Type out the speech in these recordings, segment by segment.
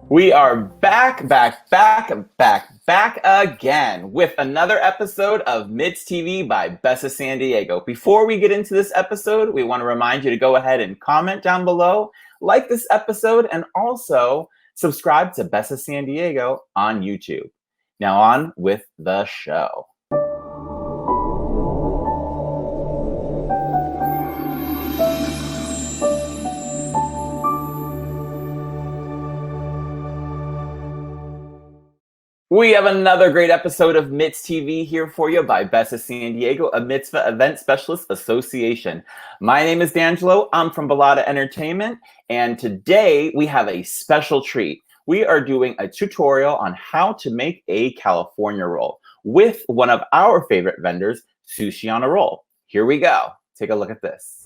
We are back again with another episode of MITZ TV by Bessa San Diego. Before we get into this episode, we want to remind you to go ahead and comment down below, like this episode, and also subscribe to Bessa San Diego on YouTube. Now on with the show. We have another great episode of MITZ TV here for you by Bessa San Diego, a Mitzvah Event Specialist Association. My name is D'Angelo. I'm from Balada Entertainment, and today we have a special treat. We are doing a tutorial on how to make a California roll with one of our favorite vendors, Sushi on a Roll. Here we go. Take a look at this.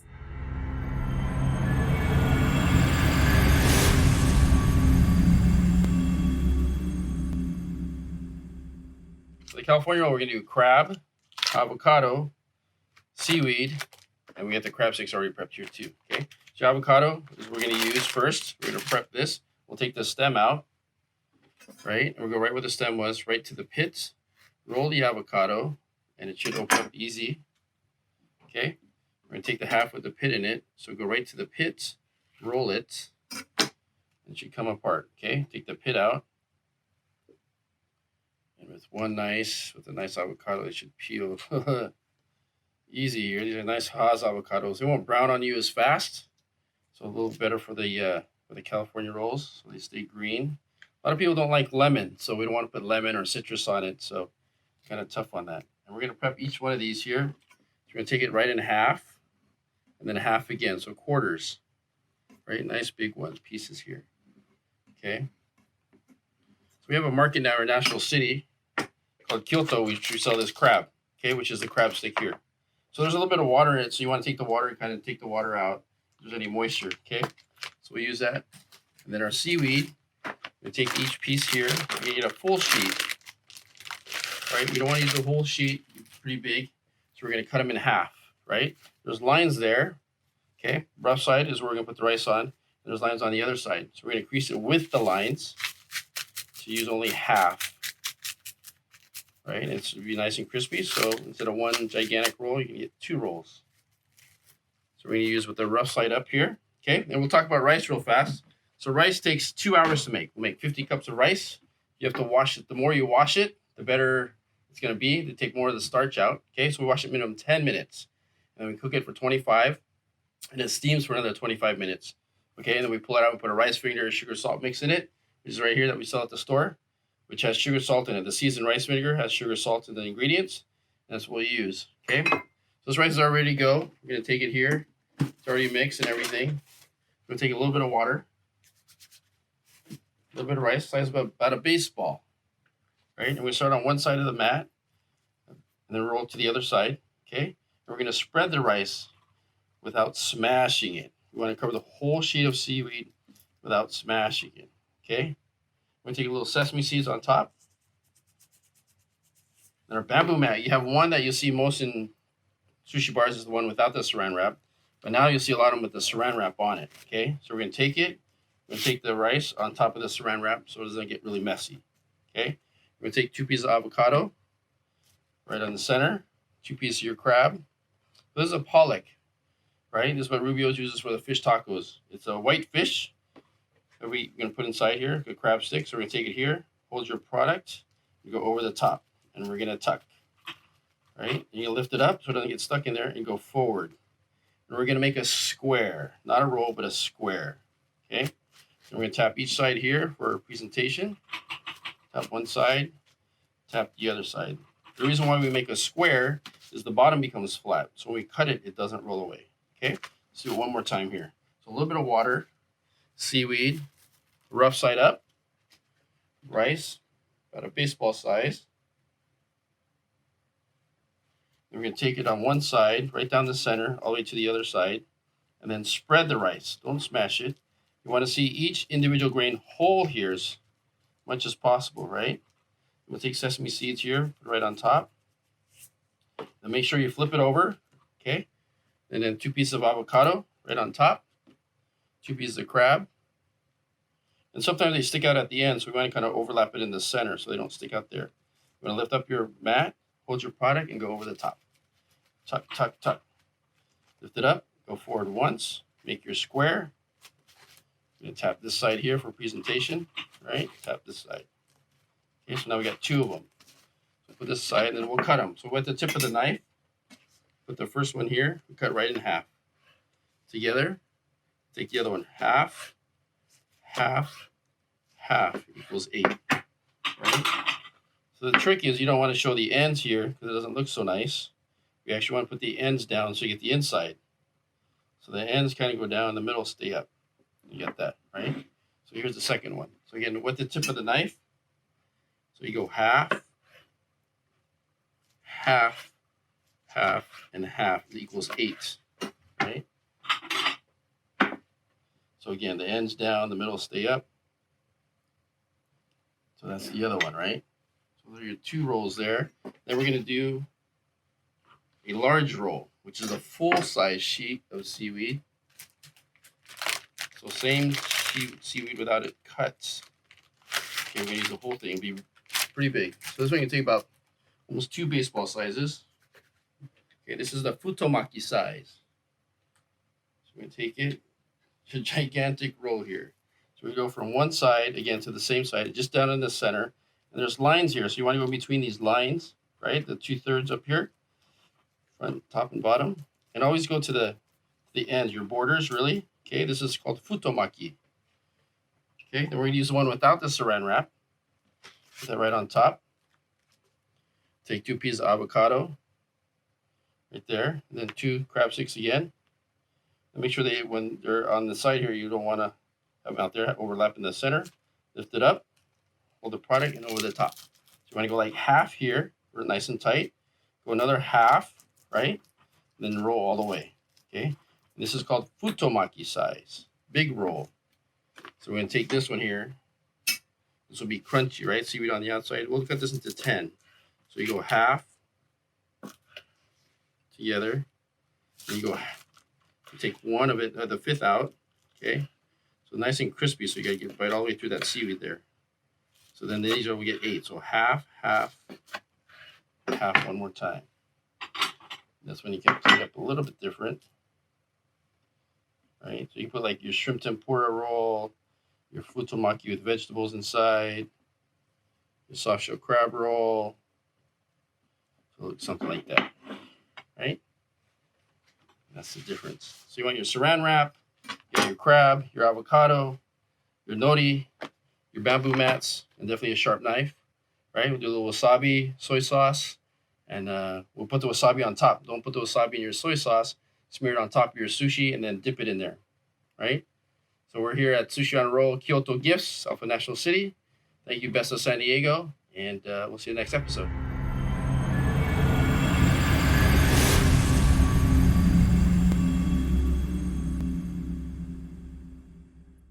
The California roll, we're going to do crab, avocado, seaweed, and we got the crab sticks already prepped here too. Okay, so avocado is we're going to use first. We're going to prep this. We'll take the stem out, right? And we'll go right where the stem was, right to the pit. Roll the avocado, and it should open up easy. Okay, we're going to take the half with the pit in it. So go right to the pit, roll it, and it should come apart. Okay, take the pit out. And with a nice avocado, it should peel easy here. These are nice Haas avocados. They won't brown on you as fast, so a little better for the California rolls, so they stay green. A lot of people don't like lemon, so we don't want to put lemon or citrus on it, so kind of tough on that. And we're going to prep each one of these here. So we're going to take it right in half, and then half again, so quarters. Right, nice big ones, pieces here. Okay. We have a market now in our national city called Kyoto, which we sell this crab, okay, which is the crab stick here. So there's a little bit of water in it, so you want to take the water and kind of take the water out if there's any moisture, okay? So we use that. And then our seaweed, we take each piece here. We get a full sheet, right? We don't want to use the whole sheet, it's pretty big. So we're going to cut them in half, right? There's lines there, okay? Rough side is where we're going to put the rice on. And there's lines on the other side. So we're going to crease it with the lines. To use only half, right? And it's to be nice and crispy. So instead of one gigantic roll, you can get two rolls. So we're going to use with the rough side up here, okay? And we'll talk about rice real fast. So rice takes 2 hours to make. We'll make 50 cups of rice. You have to wash it. The more you wash it, the better it's going to be to take more of the starch out, okay? So we wash it minimum 10 minutes. And then we cook it for 25, and it steams for another 25 minutes, okay? And then we pull it out and put a rice vinegar, sugar, salt mix in it. Which is right here that we sell at the store, which has sugar, salt in it. The seasoned rice vinegar has sugar, salt in the ingredients. And that's what we use, okay? So this rice is all ready to go. We're going to take it here. It's already mixed and everything. We're going to take a little bit of water, a little bit of rice, size about a baseball, right? And we start on one side of the mat, and then roll to the other side, okay? And we're going to spread the rice without smashing it. We want to cover the whole sheet of seaweed without smashing it. Okay, we're going to take a little sesame seeds on top. Then our bamboo mat, you have one that you'll see most in sushi bars is the one without the saran wrap. But now you'll see a lot of them with the saran wrap on it. Okay, so we're going to take it. We're going to take the rice on top of the saran wrap so it doesn't get really messy. Okay, we're going to take 2 pieces of avocado right on the center, 2 pieces of your crab. This is a pollock, right? This is what Rubio's uses for the fish tacos. It's a white fish. We're going to put inside here, the crab stick. So we're going to take it here, hold your product, you go over the top, and we're going to tuck, right? And you lift it up so it doesn't get stuck in there and go forward. And we're going to make a square, not a roll, but a square. Okay. And we're going to tap each side here for presentation. Tap one side, tap the other side. The reason why we make a square is the bottom becomes flat. So when we cut it, it doesn't roll away. Okay. Let's do it one more time here. So a little bit of water, seaweed, rough side up, rice, about a baseball size. We're going to take it on one side, right down the center, all the way to the other side, and then spread the rice. Don't smash it. You want to see each individual grain whole here as much as possible, right? We'll take sesame seeds here, put it right on top. Then make sure you flip it over, okay? And then 2 pieces of avocado right on top, 2 pieces of crab. And sometimes they stick out at the end, so we want to kind of overlap it in the center so they don't stick out there. You want to lift up your mat, hold your product, and go over the top. Tuck, tuck, tuck. Lift it up, go forward once, make your square. I'm going to tap this side here for presentation, right? Tap this side. Okay, so now we got 2 of them. So put this side, and then we'll cut them. So with the tip of the knife, put the first one here, we cut right in half. Together, take the other one, half, half, half equals 8, right? So the trick is you don't want to show the ends here because it doesn't look so nice. We actually want to put the ends down so you get the inside. So the ends kind of go down, the middle stay up. You get that, right? So here's the second one. So again, with the tip of the knife, so you go half, half, half, and half equals 8, right? So again, the ends down, the middle stay up. So that's the other one, right? So there are your 2 rolls there. Then we're going to do a large roll, which is a full-size sheet of seaweed. So same seaweed without it cut. Okay, we're going to use the whole thing. It'll be pretty big. So this one can take about almost 2 baseball sizes. Okay, this is the futomaki size. So we're going to take it. It's a gigantic roll here. So we go from one side, again, to the same side, just down in the center. And there's lines here. So you want to go between these lines, right? The 2/3 up here, front, top, and bottom. And always go to the ends, your borders, really. Okay, this is called futomaki. Okay, then we're going to use the one without the saran wrap. Put that right on top. Take 2 pieces of avocado right there. And then 2 crab sticks again. And make sure when they're on the side here, you don't want to have them out there overlap in the center. Lift it up, hold the product, and over the top. So you want to go like half here, nice and tight. Go another half, right? And then roll all the way, okay? And this is called futomaki size, big roll. So we're going to take this one here. This will be crunchy, right? Seaweed on the outside. We'll cut this into 10. So you go half together. And you take one of it, the 5th out, okay? So nice and crispy, so you got to bite all the way through that seaweed there. So then these we get 8. So half, half, half one more time. That's when you can clean up a little bit different. Right? So you put like your shrimp tempura roll, your futomaki with vegetables inside, your soft shell crab roll. So something like that. Right? That's the difference. So you want your saran wrap, you have your crab, your avocado, your nori, your bamboo mats, and definitely a sharp knife. Right? We'll do a little wasabi, soy sauce, and we'll put the wasabi on top. Don't put the wasabi in your soy sauce. Smear it on top of your sushi and then dip it in there. Right? So we're here at Sushi on a Roll, Kyoto Gifts, Alpha National City. Thank you, Best of San Diego, and we'll see you next episode.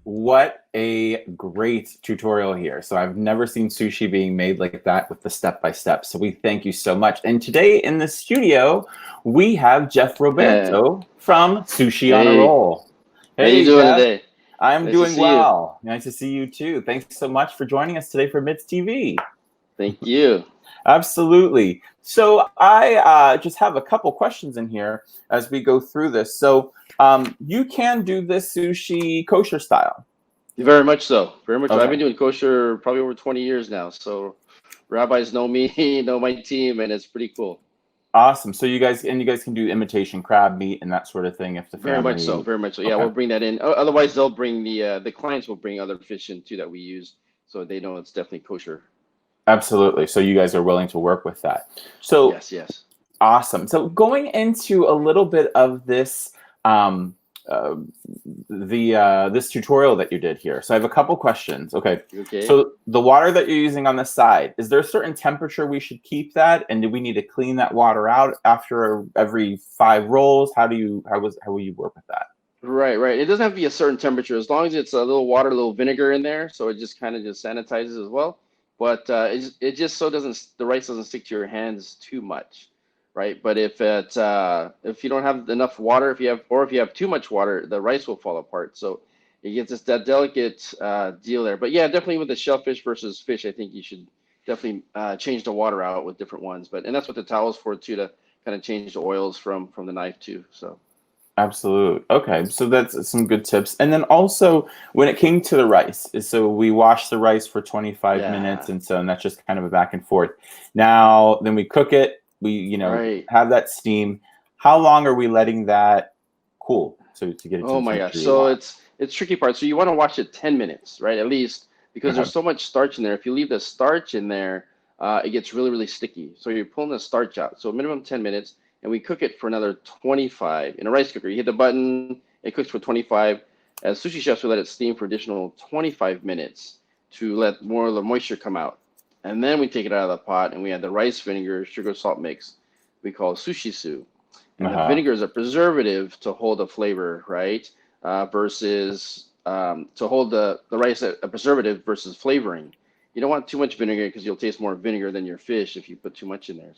What a great tutorial here. So I've never seen sushi being made like that with the step-by-step. So we thank you so much. And today in the studio, we have Jeff Roberto from Sushi on a Roll. Hey, how you doing today? I'm nice doing well. Nice to see you too. Thanks so much for joining us today for MITZ TV. Thank you. Absolutely. So I just have a couple questions in here as we go through this. So you can do this sushi kosher style. Very much so. Very much. Okay. So. I've been doing kosher probably over 20 years now. So rabbis know me, know my team, and it's pretty cool. Awesome. So you guys can do imitation crab meat and that sort of thing if the Very family. much so. Very much so. Yeah, Okay. we'll bring that in. Otherwise, they'll bring the clients will bring other fish in too that we use, so they know it's definitely kosher. Absolutely. So you guys are willing to work with that. So Yes. awesome. So going into a little bit of this, this tutorial that you did here. So I have a couple questions. Okay. So the water that you're using on the side, is there a certain temperature we should keep that? And do we need to clean that water out after every 5 rolls? How will you work with that? Right. It doesn't have to be a certain temperature as long as it's a little water, a little vinegar in there, so it just kind of just sanitizes as well. But it just so the rice doesn't stick to your hands too much, right? But if you don't have enough water, if you have too much water, the rice will fall apart. So it gets that delicate deal there. But yeah, definitely with the shellfish versus fish, I think you should definitely change the water out with different ones. And that's what the towel's for too, to kind of change the oils from the knife too. So. Absolutely. Okay, so that's some good tips. And then also, when it came to the rice, so we wash the rice for 25 minutes, and that's just kind of a back and forth. Now, then we cook it. We, have that steam. How long are we letting that cool to get it? Oh my gosh! So it's tricky part. So you want to wash it 10 minutes, right? At least, because there's so much starch in there. If you leave the starch in there, it gets really, really sticky. So you're pulling the starch out. So minimum 10 minutes. And we cook it for another 25 in a rice cooker. You hit the button, it cooks for 25. As sushi chefs, we let it steam for additional 25 minutes to let more of the moisture come out. And then we take it out of the pot and we add the rice vinegar, sugar, salt mix we call sushi su. And the vinegar is a preservative to hold the flavor, right? Versus to hold the rice a preservative versus flavoring. You don't want too much vinegar because you'll taste more vinegar than your fish if you put too much in there.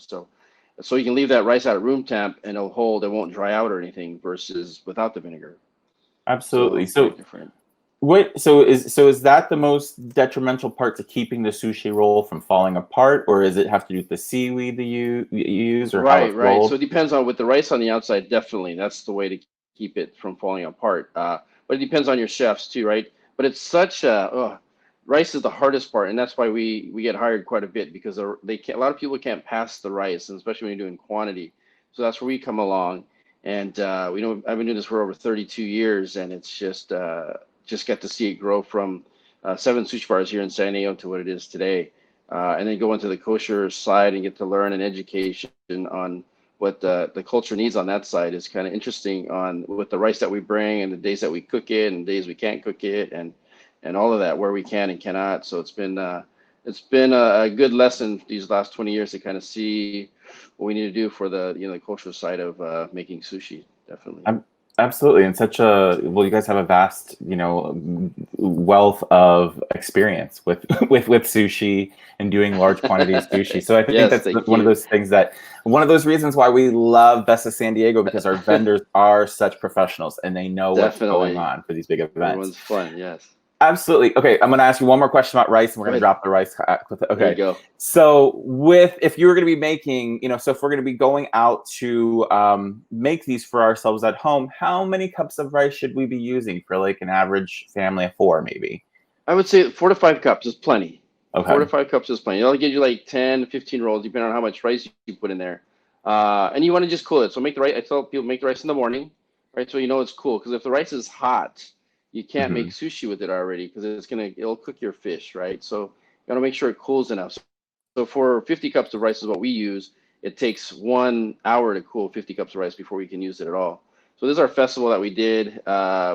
So you can leave that rice out at room temp and it'll hold, it won't dry out or anything versus without the vinegar. Absolutely. So different. Is that the most detrimental part to keeping the sushi roll from falling apart, or does it have to do with the seaweed that you use, or how it's rolled? So it depends on, with the rice on the outside, definitely that's the way to keep it from falling apart. But it depends on your chefs too, right? But it's such rice is the hardest part, and that's why we get hired quite a bit, because a lot of people can't pass the rice, and especially when you're doing quantity. So that's where we come along, and I've been doing this for over 32 years, and it's just got to see it grow from 7 sushi bars here in San Diego to what it is today, and then go into the kosher side and get to learn an education on what the culture needs on that side. Is kind of interesting on with the rice that we bring and the days that we cook it and days we can't cook it and all of that, where we can and cannot. So it's been a good lesson these last 20 years to kind of see what we need to do for the cultural side of making sushi. Definitely. Absolutely. And you guys have a vast, wealth of experience with sushi and doing large quantities of sushi. So I think that's one of those things one of those reasons why we love Best of San Diego, because our vendors are such professionals and they know what's going on for these big events. Everyone's fun. Yes. Absolutely. Okay, I'm going to ask you one more question about rice, and we're going to drop the rice. Okay. There you go. So, if you were going to be making, so if we're going to be going out to make these for ourselves at home, how many cups of rice should we be using for like an average family of 4, maybe? I would say 4 to 5 cups is plenty. Okay. 4 to 5 cups is plenty. It'll give you like 10, 15 rolls, depending on how much rice you put in there. And you want to just cool it. So make the rice. I tell people make the rice in the morning, right? So it's cool. Because if the rice is hot, you can't make sushi with it already, because it'll cook your fish, right? So you want to make sure it cools enough. So for 50 cups of rice is what we use. It takes 1 hour to cool 50 cups of rice before we can use it at all. So this is our festival that we did.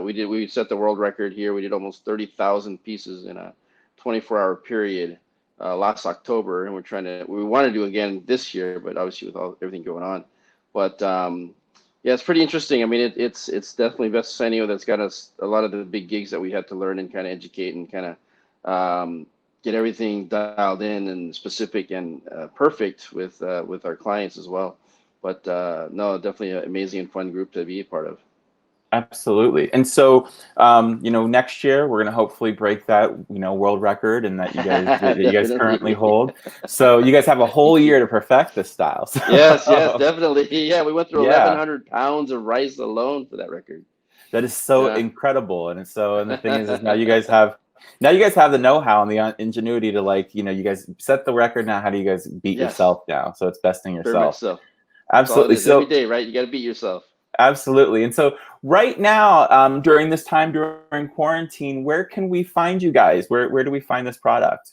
We set the world record here. We did almost 30,000 pieces in a 24-hour period last October, and we want to do again this year, but obviously with everything going on. But yeah, it's pretty interesting. I mean, it's definitely Best of San Diego that's got us a lot of the big gigs that we had to learn and kind of educate and kind of get everything dialed in and specific and perfect with our clients as well. But no, definitely an amazing and fun group to be a part of. Absolutely. And so, next year we're going to hopefully break that, world record and that you guys currently hold. So you guys have a whole year to perfect this style. So. Yes, definitely. Yeah, we went through 1,100 pounds of rice alone for that record. That is so incredible. And the thing is now you guys have the know-how and the ingenuity to you guys set the record. Now, how do you guys beat yourself now? So it's besting yourself. Absolutely. So every day, right? You got to beat yourself. Absolutely. And so right now, during this time during quarantine, where can we find you guys? Where do we find this product?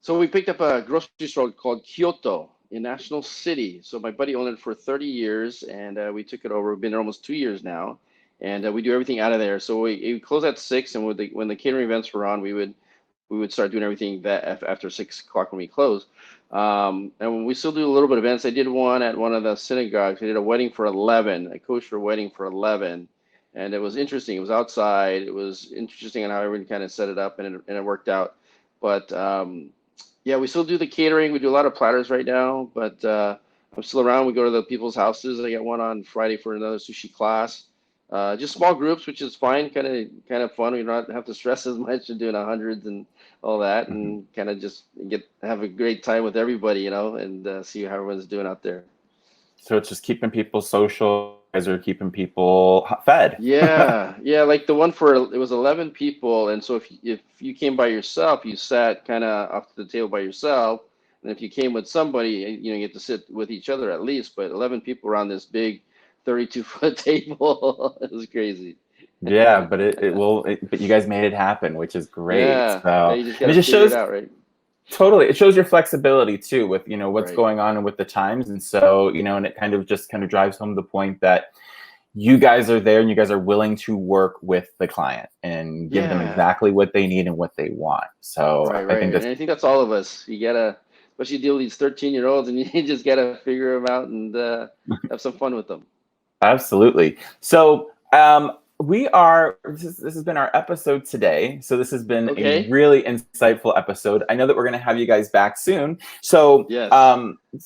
So we picked up a grocery store called Kyoto in National City. So my buddy owned it for 30 years, and we took it over. We've been there almost 2 years now, and we do everything out of there. So we close at 6, and when the catering events were on, we would start doing everything that after 6 o'clock when we close. And we still do a little bit of events. I did one at one of the synagogues. I did a wedding for 11, a kosher wedding for 11. And it was interesting. It was outside. It was interesting on how everyone kind of set it up, and it worked out. But yeah, we still do the catering. We do a lot of platters right now, but I'm still around. We go to the people's houses. I got one on Friday for another sushi class. Just small groups, which is fine, kind of fun. We don't have to stress as much and doing hundreds and all that, and kind of just have a great time with everybody, and see how everyone's doing out there. So it's just keeping people social. You guys are keeping people fed. Yeah, like the one it was 11 people, and so if you came by yourself, you sat kind of off to the table by yourself, and if you came with somebody, you get to sit with each other at least. But 11 people around this big 32-foot table, it was crazy. Yeah, but but you guys made it happen, which is great. Yeah, So you just and gotta it just figure shows it out, right? totally. It shows your flexibility too with what's Right. going on and with the times, and so and it kind of drives home the point that you guys are there and you guys are willing to work with the client and give them exactly what they need and what they want. So Right. I think And I think that's all of us. You gotta, especially deal with these 13-year-olds, and you just gotta figure them out and have some fun with them. absolutely. So this has been our episode today. So this has been a really insightful episode. I know that we're going to have you guys back soon. So yes.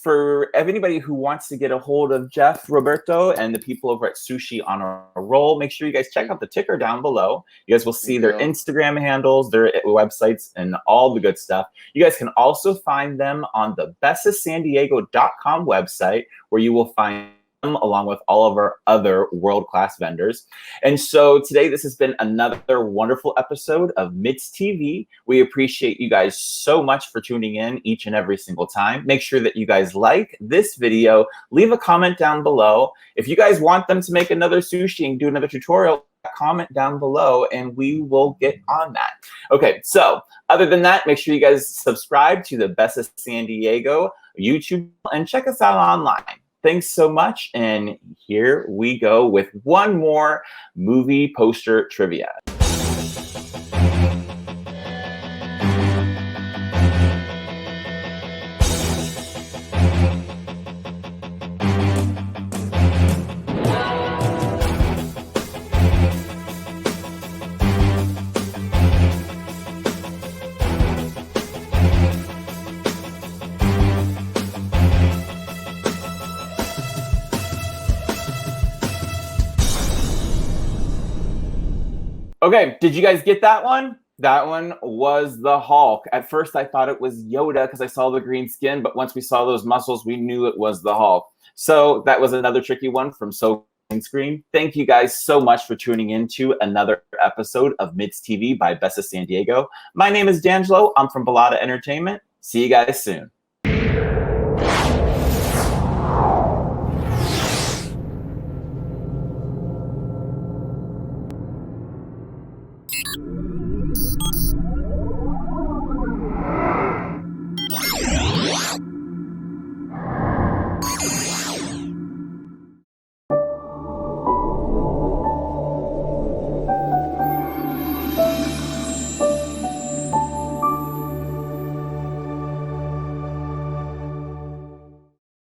For anybody who wants to get a hold of Jeff, Roberto, and the people over at Sushi on a Roll, make sure you guys check out the ticker down below. You guys will see their Instagram handles, their websites, and all the good stuff. You guys can also find them on the bestofsandiego.com website, where you will find along with all of our other world-class vendors. And so today, this has been another wonderful episode of MITZ TV. We appreciate you guys so much for tuning in each and every single time. Make sure that you guys like this video, leave a comment down below. If you guys want them to make another sushi and do another tutorial, comment down below and we will get on that. Okay, so other than that, make sure you guys subscribe to the Best of San Diego YouTube and check us out online. Thanks so much, and here we go with one more movie poster trivia. Okay, did you guys get that one? That one was the Hulk. At first, I thought it was Yoda because I saw the green skin, but once we saw those muscles, we knew it was the Hulk. So that was another tricky one from SoCal. Thank you guys so much for tuning in to another episode of MITZ TV by Best of San Diego. My name is D'Angelo. I'm from Bellata Entertainment. See you guys soon.